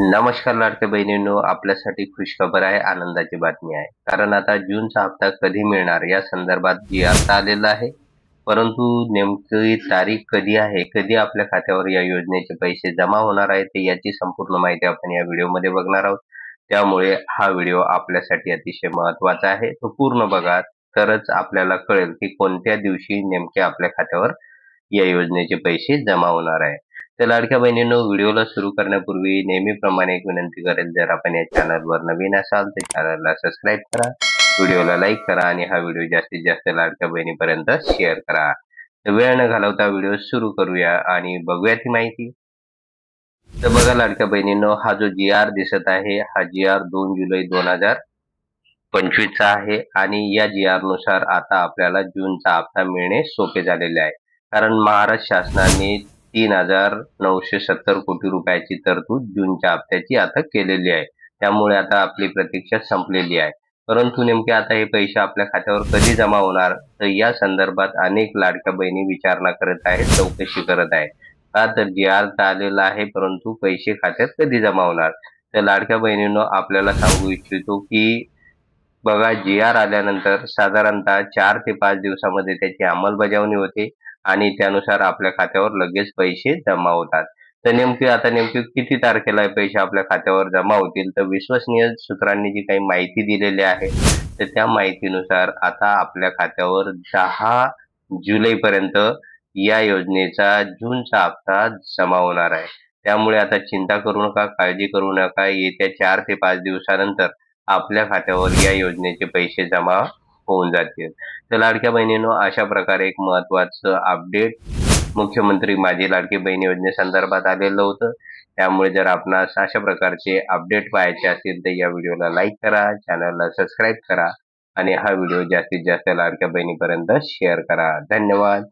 नमस्कार लाडक्या बहिणींनो, आपल्यासाठी खुशखबर आहे, आनंदाची बातमी आहे. कारण आता जूनचा हप्ता कधी मिळणार या संदर्भात जी-आर आलेला आहे. परंतु नेमकी तारीख कधी आहे, कधी आपल्या खात्यावर या योजनेचे पैसे जमा होणार आहेत, याची संपूर्ण माहिती आपण या व्हिडिओमध्ये बघणार आहोत. त्यामुळे हा व्हिडिओ आपल्यासाठी अतिशय महत्त्वाचा आहे. तो पूर्ण बघा, तरच आपल्याला कळेल की कोणत्या दिवशी नेमके आपल्या खात्यावर या योजनेचे पैसे जमा होणार आहे. तर लाडक्या बहिणींनो, व्हिडिओला सुरू करण्यापूर्वी नेहमीप्रमाणे एक विनंती करेल, जर आपण या चॅनलवर नवीन असाल तर चॅनलला सबस्क्राईब करा, व्हिडिओला लाईक करा आणि हा व्हिडिओ जास्तीत जास्त लाडक्या बहिणीपर्यंत शेअर करा. तर वेळ न घालवता व्हिडिओ सुरू करूया आणि बघूया ती माहिती. तर बघा लाडक्या बहिणींनो, हा जो जी-आर दिसत आहे, हा जी-आर 2 जुलै 2025 चा आहे आणि या जी-आर नुसार आता आपल्याला जूनचा हप्ता मिळणे सोपे झालेले आहे. कारण महाराष्ट्र शासनाने 3,970 कोटी रुपयाची तरतूद जूनच्या हप्त्याची आता केलेली आहे. त्यामुळे आता आपली प्रतीक्षा संपलेली आहे. परंतु नेमके आता हे पैसे आपल्या खात्यावर कधी जमा होणार, तर या संदर्भात अनेक लाडक्या बहिणी विचारणा करत आहेत, चौकशी करत आहेत. का तर जी-आर तर आलेला आहे, परंतु पैसे खात्यात कधी जमा होणार. तर लाडक्या बहिणींनो, आपल्याला सांगू इच्छितो की बघा, जी-आर आल्यानंतर साधारणतः 4 ते 5 दिवसामध्ये त्याची अंमलबजावणी होते आणि त्यानुसार आपल्या खात्यावर लगेच पैसे जमा होतात. तर नेमके किती तारखेला हे पैसे आपल्या खात्यावर जमा होतील, तर विश्वसनीय सूत्रांनी जी काही माहिती दिलेली आहे, तर त्या माहितीनुसार आता आपल्या खात्यावर 10 जुलैपर्यंत या योजनेचा जूनचा हप्ता जमा होणार आहे. त्यामुळे आता चिंता करू नका, काळजी करू नका. येत्या 4 ते 5 दिवसानंतर आपल्या खात्यावर या योजनेचे पैसे जमा होऊन जातील. तर लाडक्या बहिणींनो, अशा प्रकारे एक महत्त्वाचं अपडेट मुख्यमंत्री माझी लाडकी बहीण योजनेसंदर्भात आलेलं होतं. त्यामुळे जर आपणास अशा प्रकारचे अपडेट पाहायचे असतील तर या व्हिडिओला लाईक करा, चॅनलला सबस्क्राईब करा आणि हा व्हिडिओ जास्तीत जास्त लाडक्या बहिणीपर्यंत शेअर करा. धन्यवाद.